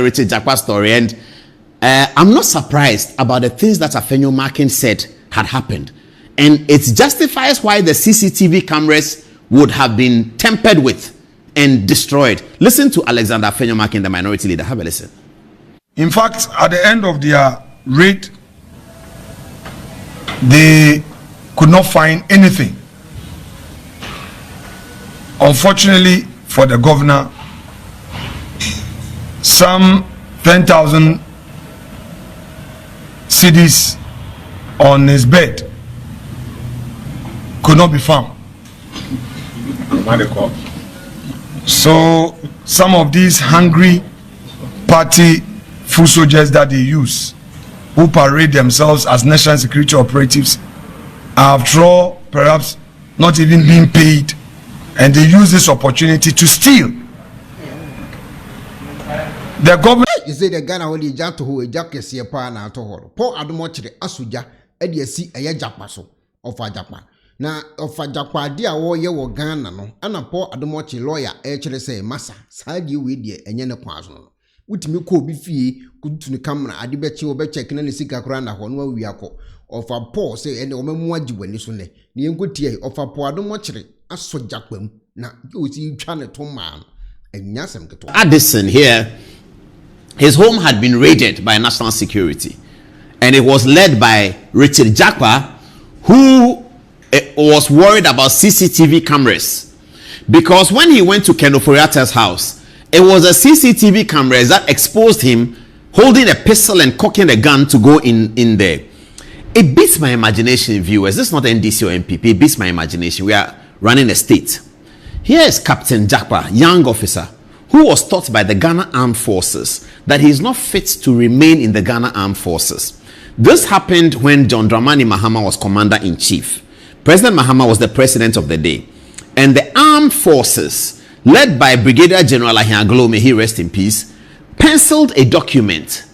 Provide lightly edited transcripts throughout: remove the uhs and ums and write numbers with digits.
Richard Jakpa story, and I'm not surprised about the things that Afenyo Markin said had happened. And it justifies why the CCTV cameras would have been tampered with and destroyed. Listen to Alexander Afenyo Markin, the minority leader. Have a listen. In fact, at the end of their raid, they could not find anything. Unfortunately for the governor, some 10,000 cedis on his bed could not be found. So some of these hungry party foot soldiers that they use, who parade themselves as national security operatives, after all perhaps not even being paid, and they use this opportunity to steal. The government you say the Ghana when you jump to who a jacket see a pan out of hall. Poor Adumochi Asuja, Eddie see a japaso of a Japan. Now of a Japa dear warrior or Ghana no, and a poor Adumochi lawyer actually say massa, side you with ye and yen a person. Which me could be fee, good to the camera, I debate you over checking any sick around one we are called. Of a poor say and the woman waji when you soon, the good tea of a poor Adumochi, a so Japan. Now you see China to man and Yasam to Addison here. His home had been raided by national security, and it was led by Richard Jakpa, who was worried about CCTV cameras, because when he went to Kenoforiata's house, it was a CCTV cameras that exposed him holding a pistol and cocking a gun to go in there. It beats my imagination, viewers. This is not NDC or MPP. It beats my imagination. We are running a state. Here is Captain Jakpa, young officer, who was taught by the Ghana Armed Forces that he is not fit to remain in the Ghana Armed Forces. This happened when John Dramani Mahama was commander-in-chief. President Mahama was the president of the day. And the armed forces, led by Brigadier General Ahian Aglo, may he rest in peace, penciled a document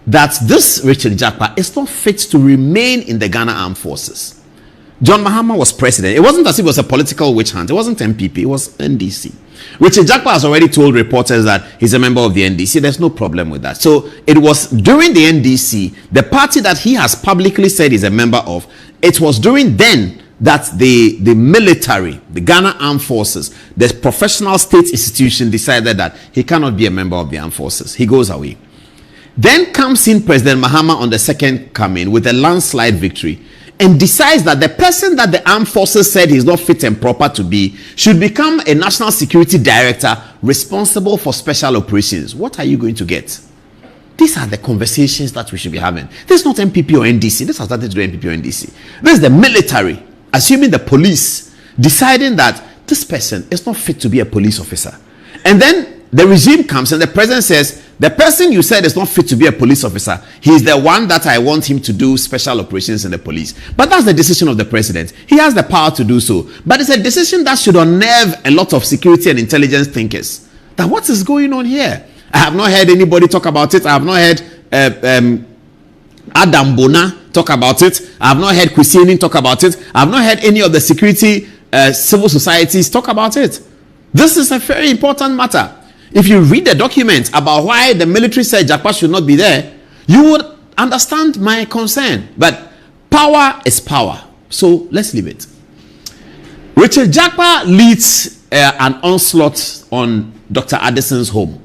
that this Richard Jakpa is not fit to remain in the Ghana Armed Forces. John Mahama was president. It wasn't as if it was a political witch hunt. It wasn't MPP. It was NDC. Richard Jakpa has already told reporters that he's a member of the NDC. There's no problem with that. So it was during the NDC, the party that he has publicly said he's a member of, it was during then that the military, the Ghana Armed Forces, the professional state institution decided that he cannot be a member of the armed forces. He goes away. Then comes in President Mahama on the second coming with a landslide victory, and decides that the person that the armed forces said is not fit and proper to be should become a national security director responsible for special operations. What are you going to get? These are the conversations that we should be having. This is not MPP or NDC. This has nothing to do with MPP or NDC. This is the military, assuming the police, deciding that this person is not fit to be a police officer. And then the regime comes and the president says, the person you said is not fit to be a police officer, he's the one that I want him to do special operations in the police. But that's the decision of the president. He has the power to do so. But it's a decision that should unnerve a lot of security and intelligence thinkers. That what is going on here? I have not heard anybody talk about it. I have not heard Adam Bona talk about it. I have not heard Kwesieni talk about it. I have not heard any of the security civil societies talk about it. This is a very important matter. If you read the document about why the military said Jakpa should not be there, you would understand my concern. But power is power. So let's leave it. Richard Jakpa leads an onslaught on Dr. Addison's home.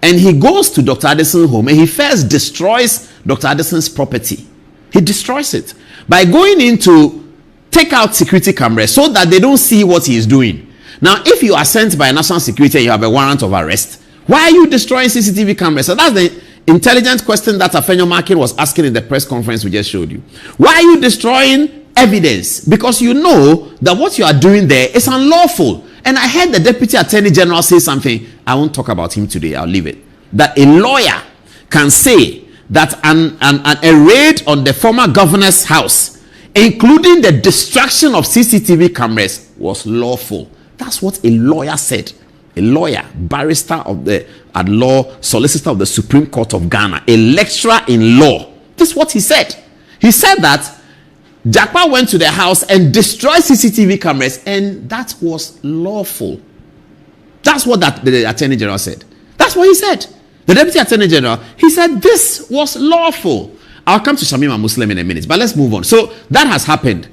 And he goes to Dr. Addison's home and he first destroys Dr. Addison's property. He destroys it by going in to take out security cameras so that they don't see what he is doing. Now, if you are sent by national security and you have a warrant of arrest, why are you destroying CCTV cameras? So that's the intelligent question that Afenyo Markin was asking in the press conference we just showed you. Why are you destroying evidence? Because you know that what you are doing there is unlawful. And I heard the Deputy Attorney General say something. I won't talk about him today. I'll leave it. That a lawyer can say that a raid on the former governor's house, including the destruction of CCTV cameras, was lawful. That's what a lawyer said. A lawyer, barrister of the at law, solicitor of the Supreme Court of Ghana, a lecturer in law. This is what he said. He said that Jakpa went to the house and destroyed CCTV cameras, and that was lawful. That's what the Attorney General said. That's what he said. The Deputy Attorney General, he said this was lawful. I'll come to Shamima Muslim in a minute, but let's move on. So that has happened.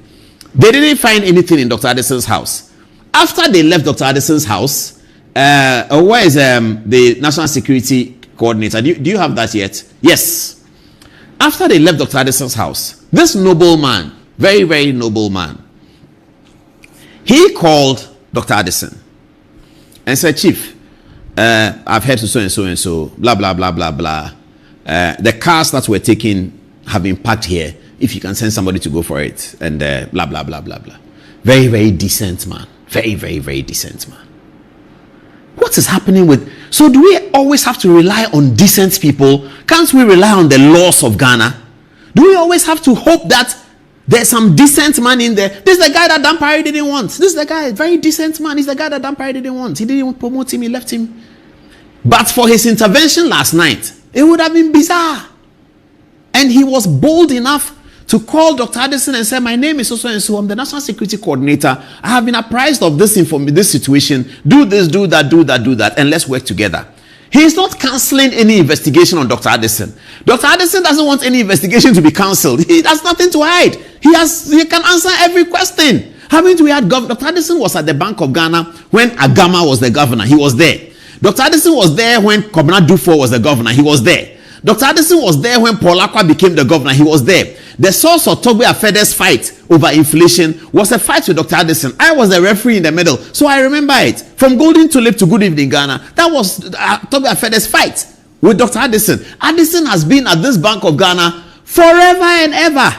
They didn't find anything in Dr. Addison's house. After they left Dr. Addison's house, where is the National Security Coordinator? Do you have that yet? Yes. After they left Dr. Addison's house, this noble man, very, very noble man, he called Dr. Addison and said, Chief, I've heard so and so and so, blah, blah, blah, blah, blah. The cars that were taken have been parked here. If you can send somebody to go for it, and blah, blah, blah, blah, blah. Very, very decent man. Very, very, very decent man. What is happening with... So do we always have to rely on decent people? Can't we rely on the laws of Ghana? Do we always have to hope that there's some decent man in there? This is the guy that Dampare didn't want. This is the guy, very decent man. He's the guy that Dampare didn't want. He didn't promote him. He left him. But for his intervention last night, it would have been bizarre. And he was bold enough to call Dr. Addison and say, my name is so and so. I'm the National Security Coordinator. I have been apprised of this situation. Do this, do that, do that, do that, and let's work together. He is not cancelling any investigation on Dr. Addison. Dr. Addison doesn't want any investigation to be cancelled. He has nothing to hide. He can answer every question. Haven't we had Dr. Addison was at the Bank of Ghana when Agama was the governor. He was there. Dr. Addison was there when Kobna Dufo was the governor. He was there. Dr. Addison was there when Paul Akwa became the governor. He was there. The source of Togbe Afede's fight over inflation was a fight with Dr. Addison. I was the referee in the middle, so I remember it. From Golden Tulip to Good Evening Ghana, that was Togbe Afede's fight with Dr. Addison. Addison has been at this Bank of Ghana forever and ever.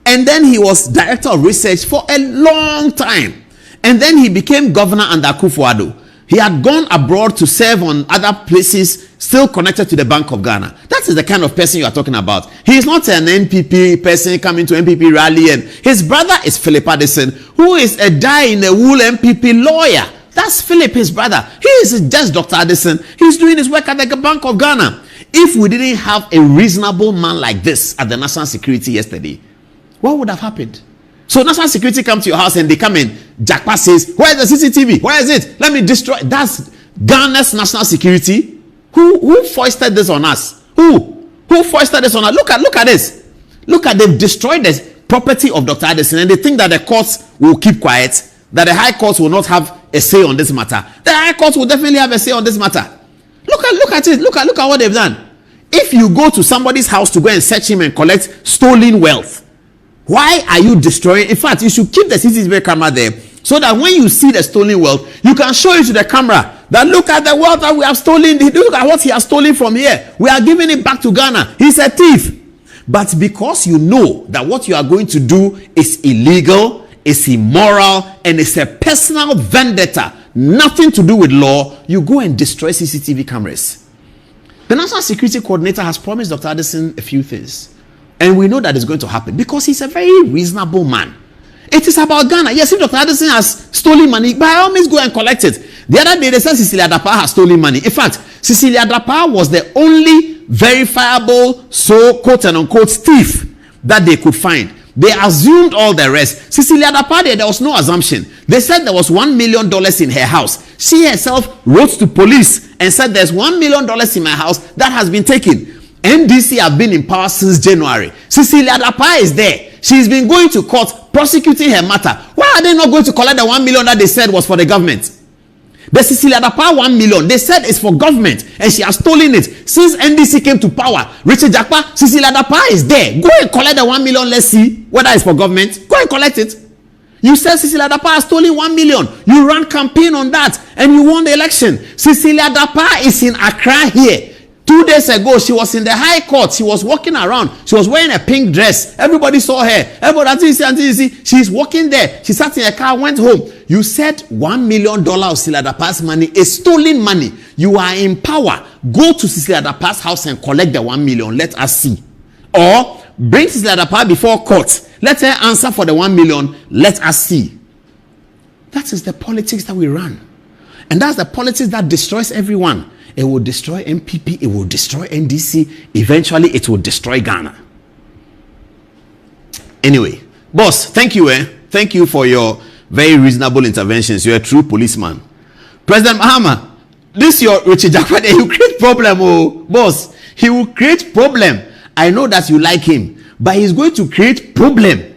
And then he was director of research for a long time. And then he became governor under Akufo-Addo. He had gone abroad to serve on other places still connected to the Bank of Ghana. That is the kind of person you are talking about. He is not an NPP person coming to NPP rally. And his brother is Philip Addison, who is a die-in-the-wool NPP lawyer. That's Philip, his brother. He is just Dr. Addison. He's doing his work at the Bank of Ghana. If we didn't have a reasonable man like this at the National Security yesterday, what would have happened? So National Security come to your house and they come in. Jakpa says, where is the CCTV? Where is it? Let me destroy. That's Ghana's National Security. Who foisted this on us? Who foisted this on us? Look at this. Look at, they've destroyed the property of Dr. Addison and they think that the courts will keep quiet, that the high courts will not have a say on this matter. The high courts will definitely have a say on this matter. Look at it. Look at what they've done. If you go to somebody's house to go and search him and collect stolen wealth, why are you destroying? In fact, you should keep the CCTV camera there so that when you see the stolen wealth, you can show it to the camera that look at the wealth that we have stolen. Look at what he has stolen from here. We are giving it back to Ghana. He's a thief. But because you know that what you are going to do is illegal, is immoral, and it's a personal vendetta, nothing to do with law, you go and destroy CCTV cameras. The National Security Coordinator has promised Dr. Addison a few things. And we know that it's going to happen because he's a very reasonable man. It is about Ghana. Yes, if Dr. Addison has stolen money, by all means go and collect it. The other day they said Cecilia Dapa has stolen money. In fact, Cecilia Dapa was the only verifiable, so quote and unquote thief that they could find. They assumed all the rest. Cecilia Dapa, there was no assumption. They said there was $1 million in her house. She herself wrote to police and said there's $1 million in my house that has been taken. NDC have been in power since January. Cecilia Dapa is there. She's been going to court prosecuting her matter. Why are they not going to collect the $1 million that they said was for the government? The Cecilia Dapa $1 million, they said it's for government and she has stolen it. Since NDC came to power, Richard Jakpa, Cecilia Dapa is there. Go and collect the $1 million. Let's see whether it's for government. Go and collect it. You said Cecilia Dapa has stolen $1 million. You ran campaign on that and you won the election. Cecilia Dapa is in Accra here. 2 days ago, she was in the High Court. She was walking around. She was wearing a pink dress. Everybody saw her. Everybody, until you see, she's walking there. She sat in a car, went home. You said $1 million of Cecilia Dapa's money is stolen money. You are in power. Go to Cecilia Dapa's house and collect the $1 million. Let us see. Or bring Cecilia Dapa before court. Let her answer for the $1 million. Let us see. That is the politics that we run. And that's the politics that destroys everyone. It will destroy MPP. It will destroy NDC. Eventually, it will destroy Ghana. Anyway, boss, thank you. Thank you for your very reasonable interventions. You're a true policeman. President Mahama, this your Richard Jakpa, he will create problem, oh boss. He will create problem. I know that you like him, but he's going to create problem.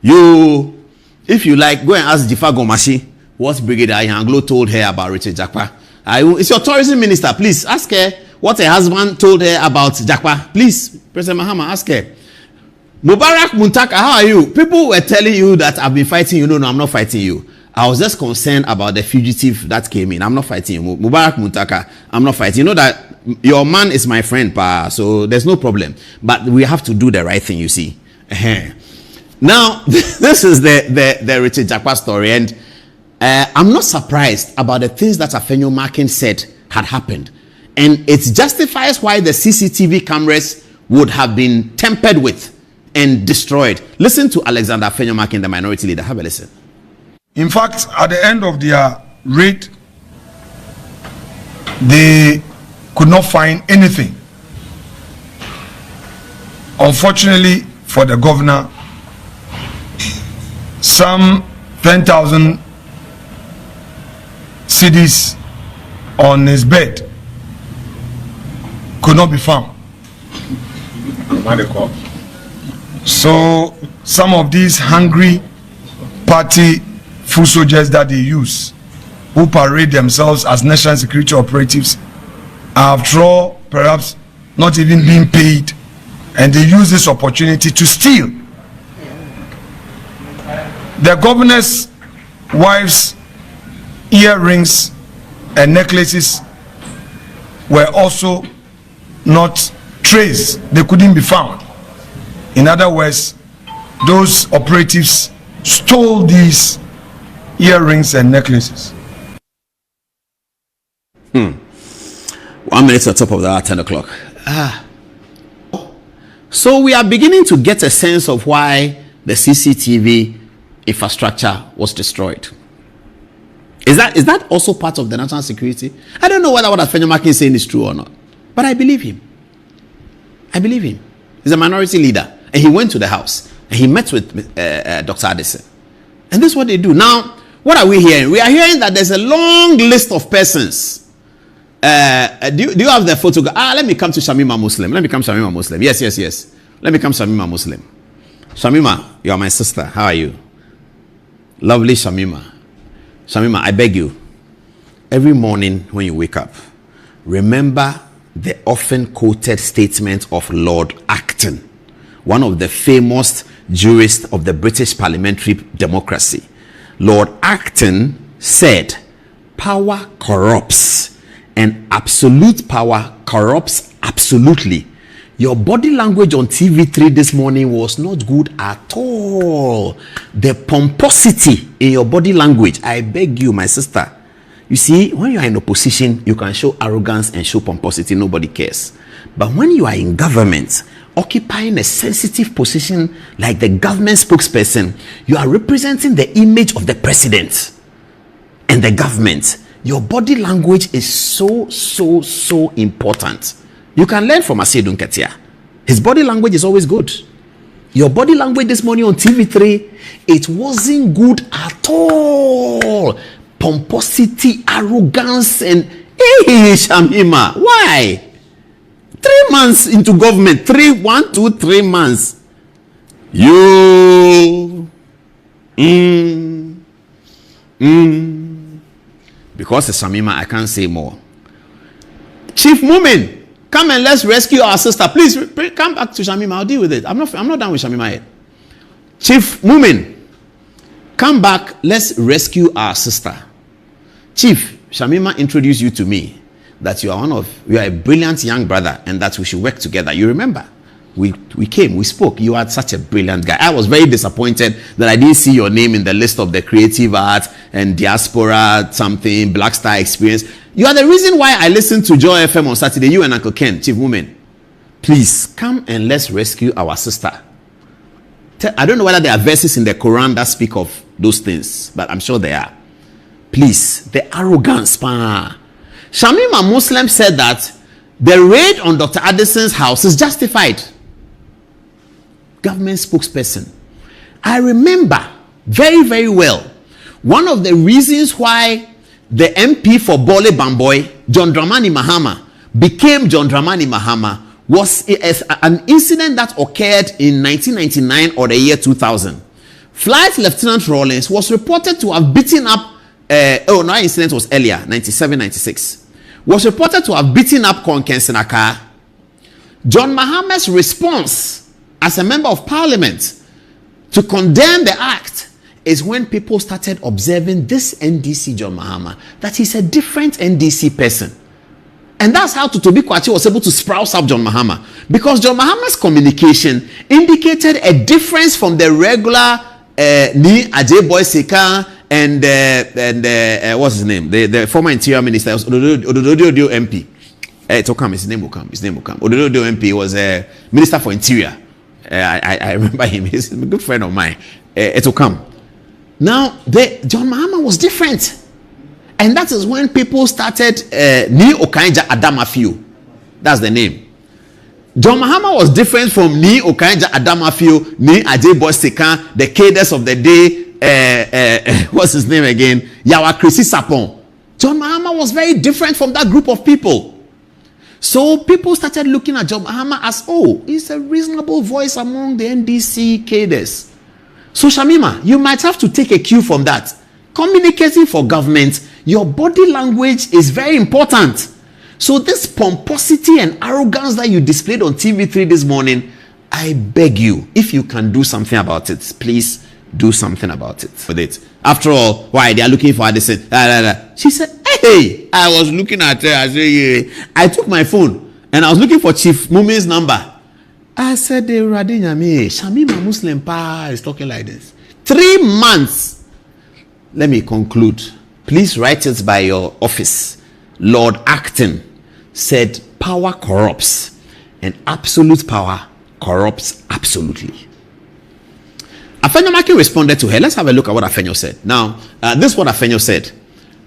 You, if you like, go and ask Jifa Gomashi what Brigadier Anglo told her about Richard Jakpa. It's your tourism minister. Please ask her what her husband told her about Jakpa. Please, President Mahama, ask her. Mubarak Muntaka, how are you? People were telling you that I've been fighting you. No, I'm not fighting you. I was just concerned about the fugitive that came in. I'm not fighting you. Mubarak Muntaka, I'm not fighting. You know that your man is my friend, pa, so there's no problem. But we have to do the right thing, you see. Now, this is the Richard Jakpa story, and I'm not surprised about the things that Afenyo Markin said had happened. And it justifies why the CCTV cameras would have been tampered with and destroyed. Listen to Alexander Afenyo Markin, the minority leader. Have a listen. In fact, at the end of their raid, they could not find anything. Unfortunately for the governor, some 10,000 cedis on his bed could not be found. So some of these hungry party foot soldiers that they use, who parade themselves as national security operatives, after all, perhaps not even being paid, and they use this opportunity to steal. The governor's wife's earrings and necklaces were also not traced. They couldn't be found. In other words, those operatives stole these earrings and necklaces. 1 minute on top of that, 10 o'clock. So we are beginning to get a sense of why the CCTV infrastructure was destroyed. Is that also part of the national security? I don't know whether what Afenyo Markin is saying is true or not, but I believe him. I believe him. He's a minority leader, and he went to the house and he met with Dr. Addison. And this is what they do. Now, what are we hearing? We are hearing that there's a long list of persons. Do you have the photograph? Let me come to Shamima Muslim. Let me come to Shamima Muslim. Yes. Let me come to Shamima Muslim. Shamima, you are my sister. How are you? Lovely Shamima. Shamima, I beg you, every morning when you wake up, remember the often quoted statement of Lord Acton, one of the famous jurists of the British parliamentary democracy. Lord Acton said, power corrupts, and absolute power corrupts absolutely. Your body language on TV3 this morning was not good at all. The pomposity in your body language, I beg you, my sister. You see, when you are in opposition, you can show arrogance and show pomposity, nobody cares. But when you are in government, occupying a sensitive position like the government spokesperson, you are representing the image of the president and the government. Your body language is so important. You can learn from Asedun Ketia. His body language is always good. Your body language this morning on TV3, it wasn't good at all. Pomposity, arrogance, and hey, Shamima, why? 3 months into government, 3 months. You, because it's Shamima, I can't say more. Chief Mumin, come and let's rescue our sister. Please come back to Shamima. I'll deal with it. I'm not done with Shamima yet. Chief Mumin, come back. Let's rescue our sister. Chief, Shamima introduced you to me that you are a brilliant young brother and that we should work together. You remember? We came, we spoke. You are such a brilliant guy. I was very disappointed that I didn't see your name in the list of the creative art and diaspora something, Black Star experience. You are the reason why I listened to Joy FM on Saturday. You and Uncle Ken, Chief Woman. Please come and let's rescue our sister. I don't know whether there are verses in the Quran that speak of those things, but I'm sure there are. Please, the arrogance. Shamima Muslim said that the raid on Dr. Addison's house is justified. Government spokesperson. I remember very, very well one of the reasons why the MP for Bole Bamboy John Dramani Mahama became John Dramani Mahama was an incident that occurred in 1999 or the year 2000. Flight Lieutenant Rawlings was reported to have beaten up, that incident was earlier, 97, 96. Was reported to have beaten up Konkensinaka. John Mahama's response as a member of parliament to condemn the act is when people started observing this NDC John Mahama, that he's a different NDC person. And that's how Totobi Kwachi was able to sprout up John Mahama. Because John Mahama's communication indicated a difference from the regular Ni Agye Boy Seka and what's his name? The former interior minister, Odododio MP. It will come, his name will come. Odododio MP was a minister for interior. I remember him. He's a good friend of mine. It will come. Now, John Mahama was different. And that is when people started Ni Okaija Adamafio. That's the name. John Mahama was different from Ni Okaija Adamafio, Ni Agye Boy Seka, the cadres of the day, what's his name again? Yawa Krisi Sapon. John Mahama was very different from that group of people. So people started looking at John Mahama as, oh, he's a reasonable voice among the NDC cadres. So Shamima, you might have to take a cue from that. Communicating for government, your body language is very important. So this pomposity and arrogance that you displayed on TV3 this morning, I beg you, if you can do something about it, please do something about it. For it. After all, why they are looking for this? She said, hey, I was looking at her. I took my phone and I was looking for Chief Mumi's number. I said, Shamima Muslim Pa is talking like this. 3 months. Let me conclude. Please write it by your office. Lord Acton said power corrupts and absolute power corrupts absolutely. Afenyo responded to her. Let's have a look at what Afenyo said. Now, this is what Afenyo said.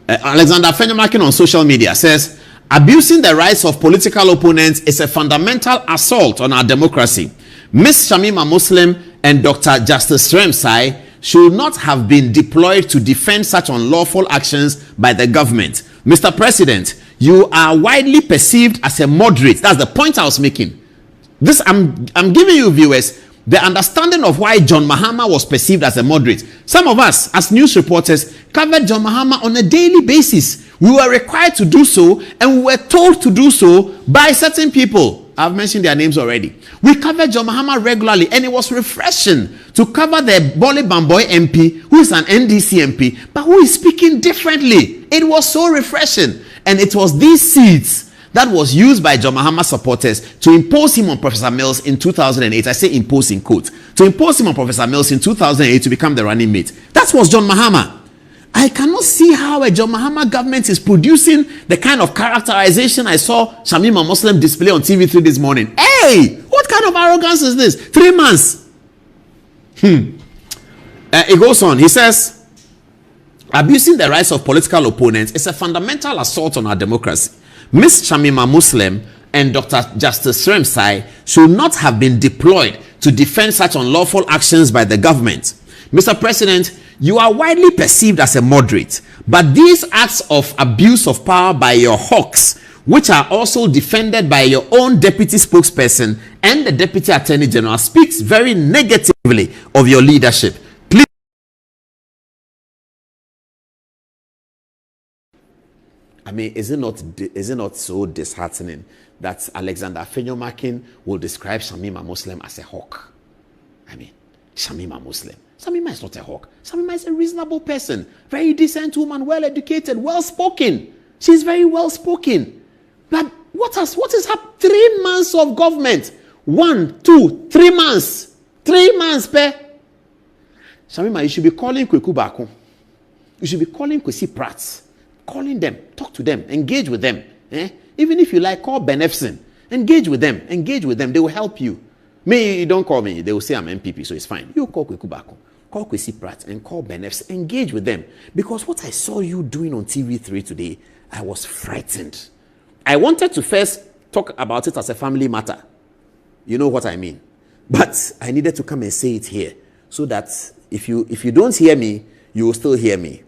Alexander Afenyo on social media says, abusing the rights of political opponents is a fundamental assault on our democracy. Miss Shamima Muslim and Dr. Justice Remsai should not have been deployed to defend such unlawful actions by the government. Mr. President, you are widely perceived as a moderate. That's the point I was making. This I'm giving you, viewers, the understanding of why John Mahama was perceived as a moderate. Some of us, as news reporters, covered John Mahama on a daily basis. We were required to do so, and we were told to do so by certain people. I've mentioned their names already. We covered John Mahama regularly, and it was refreshing to cover the Bole Bamboy MP, who is an NDC MP, but who is speaking differently. It was so refreshing. And it was these seeds that was used by John Mahama supporters to impose him on Professor Mills in 2008. I say impose in quotes. To impose him on Professor Mills in 2008 to become the running mate. That was John Mahama. I cannot see how a John Mahama government is producing the kind of characterization I saw Shamima Muslim display on TV3 this morning. Hey, what kind of arrogance is this? 3 months. It goes on. He says, abusing the rights of political opponents is a fundamental assault on our democracy. Miss Shamima Muslim and Dr. Justice Remsai should not have been deployed to defend such unlawful actions by the government. Mr. President, you are widely perceived as a moderate, but these acts of abuse of power by your hawks, which are also defended by your own deputy spokesperson and the deputy attorney general, speaks very negatively of your leadership. Please. I mean, is it not so disheartening that Alexander Afenyo will describe Shamima Muslim as a hawk? I mean, Shamima Muslim. Shamima is not a hawk. Shamima is a reasonable person. Very decent woman, well educated, well spoken. She's very well spoken. But what is happening? 3 months of government. 1, 2, 3 months. 3 months, pe. Shamima, you should be calling Kweku Bako. You should be calling Kwesi Pratt. Calling them, talk to them, engage with them. Even if you like, call Benefson. Engage with them. They will help you. Me, don't call me. They will say I'm MPP, so it's fine. You call Kweku Bako, call Kwesi Pratt, and call Benefson. Engage with them. Because what I saw you doing on TV3 today, I was frightened. I wanted to first talk about it as a family matter. You know what I mean. But I needed to come and say it here, so that if you don't hear me, you will still hear me.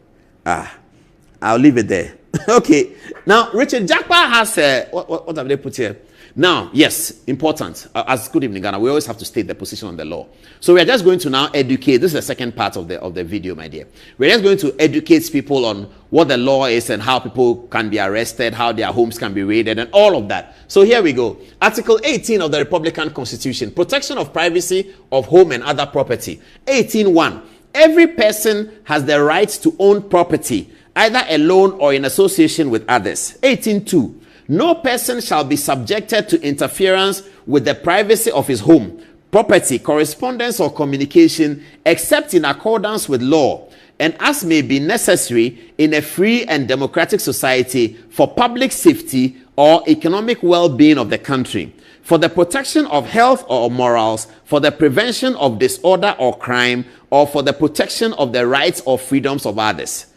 I'll leave it there. Okay. Now, Richard Jakpa has what have they put here? Now, yes, important. As good evening, Ghana, we always have to state the position on the law. So we are just going to now educate. This is the second part of the video, my dear. We're just going to educate people on what the law is and how people can be arrested, how their homes can be raided, and all of that. So here we go. Article 18 of the Republican Constitution, protection of privacy of home and other property. 18.1. Every person has the right to own property, either alone or in association with others. 18.2. No person shall be subjected to interference with the privacy of his home, property, correspondence, or communication, except in accordance with law, and as may be necessary in a free and democratic society for public safety or economic well-being of the country, for the protection of health or morals, for the prevention of disorder or crime, or for the protection of the rights or freedoms of others.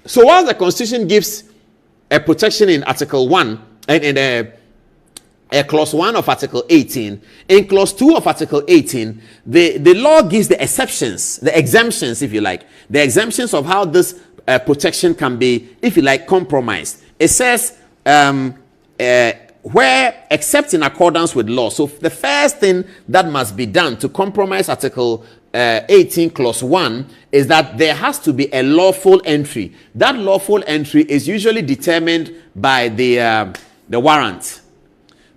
So while the Constitution gives a protection in Article 1 and in a Clause 1 of Article 18, in Clause 2 of Article 18, the law gives the exceptions, the exemptions, if you like, the exemptions of how this protection can be, if you like, compromised. It says, where, except in accordance with law. So the first thing that must be done to compromise Article 18 Clause 1 is that there has to be a lawful entry. That lawful entry is usually determined by the warrant.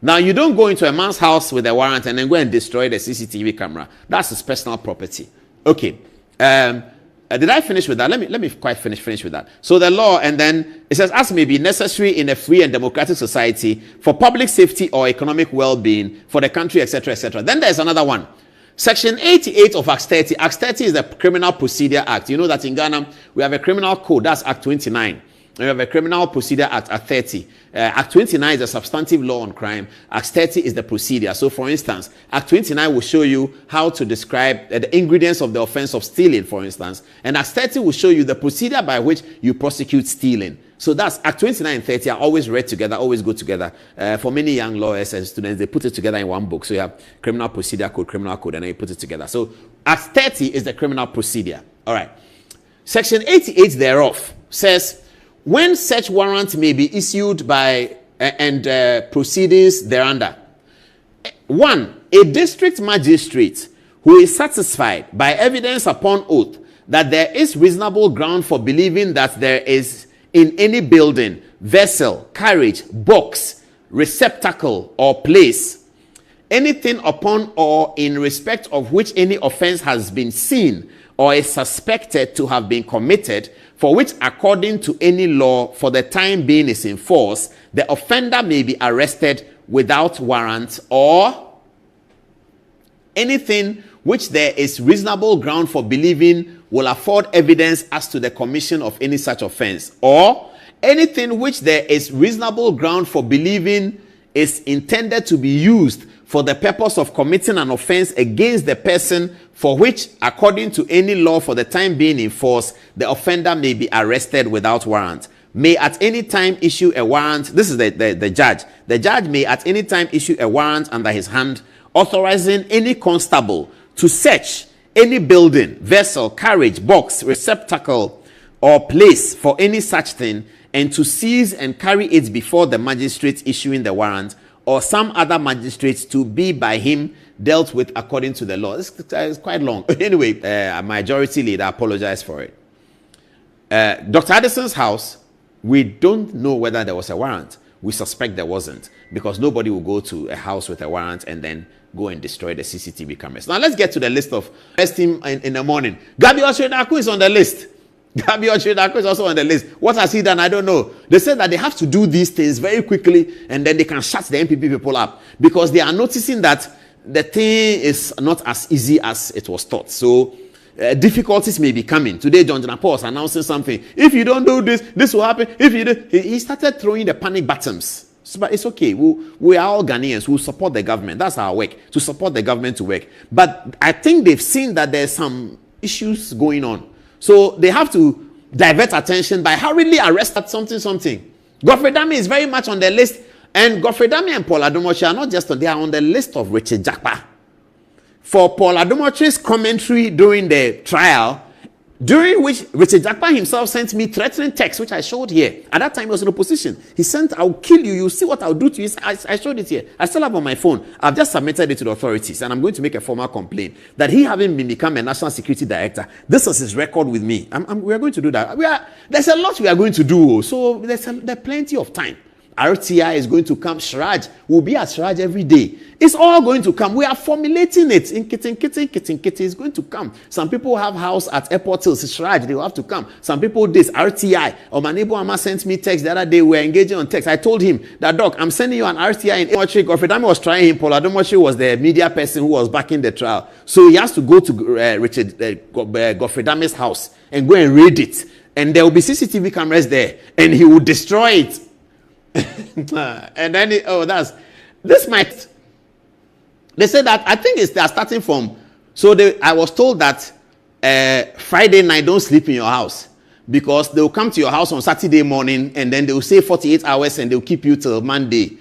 Now, you don't go into a man's house with a warrant and then go and destroy the CCTV camera. That's his personal property. Okay. Did I finish with that? Let me quite finish with that. So the law, and then it says, as may be necessary in a free and democratic society for public safety or economic well-being for the country, etc., etc. Then there's another one. Section 88 of Act 30. Act 30 is the Criminal Procedure Act. You know that in Ghana, we have a criminal code. That's Act 29. We have a Criminal Procedure Act, Act 30. Act 29 is a substantive law on crime. Act 30 is the procedure. So, for instance, Act 29 will show you how to describe the ingredients of the offense of stealing, for instance. And Act 30 will show you the procedure by which you prosecute stealing. So that's Act 29 and 30 are always read together, always go together. For many young lawyers and students, they put it together in one book. So you have Criminal Procedure Code, Criminal Code, and then you put it together. So Act 30 is the criminal procedure. All right. Section 88 thereof says, when such warrant may be issued by and proceedings thereunder. 1. A district magistrate who is satisfied by evidence upon oath that there is reasonable ground for believing that there is in any building, vessel, carriage, box, receptacle, or place, anything upon or in respect of which any offense has been seen or is suspected to have been committed, for which according to any law for the time being is in force, the offender may be arrested without warrant, or anything which there is reasonable ground for believing will afford evidence as to the commission of any such offense, or anything which there is reasonable ground for believing is intended to be used for the purpose of committing an offense against the person, for which, according to any law for the time being in force, the offender may be arrested without warrant. May at any time issue a warrant. This is the judge. The judge may at any time issue a warrant under his hand, authorizing any constable to search any building, vessel, carriage, box, receptacle, or place for any such thing, and to seize and carry it before the magistrate issuing the warrant, or some other magistrate to be by him dealt with according to the law. This is quite long. Anyway, majority leader apologized for it. Dr. Addison's house, we don't know whether there was a warrant. We suspect there wasn't, because nobody will go to a house with a warrant and then go and destroy the CCTV cameras. Now let's get to the list of first team in the morning. Gabi Oshidaku is on the list. Gabi Oshidaku is also on the list. What has he done? I don't know. They said that they have to do these things very quickly and then they can shut the NPP people up, because they are noticing that the thing is not as easy as it was thought. So difficulties may be coming. Today, John Jakpa was announcing something. If you don't do this, this will happen. If you do, he started throwing the panic buttons. But it's okay. We are all Ghanaians who support the government. That's our work, to support the government to work. But I think they've seen that there's some issues going on. So they have to divert attention by hurriedly arrest at something. Godfrey Dami is very much on the list. And Godfrey Dami and Paul Adomochi are not just on, they are on the list of Richard Jakpa. For Paul Adomochi's commentary during the trial, During which Richard Jakpa himself sent me threatening text, which I showed here. At that time, he was in opposition. He sent, "I'll kill you. You'll see what I'll do to you." I showed it here. I still have on my phone. I've just submitted it to the authorities, and I'm going to make a formal complaint that he having become a national security director. This is his record with me. We are going to do that. There's a lot we are going to do. So there's plenty of time. RTI is going to come. Shraj will be at Shraj every day. It's all going to come. We are formulating it. In Kitten is going to come. Some people have house at Airport Hills. Shraj, they will have to come. Some people this RTI. Or my neighbor Amma sent me text the other day. We were engaging on text. I told him that, "Doc, I'm sending you an RTI in Adomochi." Gofredame was trying him. Paul Adomochi was the media person who was backing the trial. So he has to go to Richard Gofredame's house and go and raid it. And there will be CCTV cameras there. And he will destroy it. And then this might, they said that I think they are starting from, so I was told that Friday night don't sleep in your house, because they will come to your house on Saturday morning and then they will say 48 hours and they will keep you till Monday.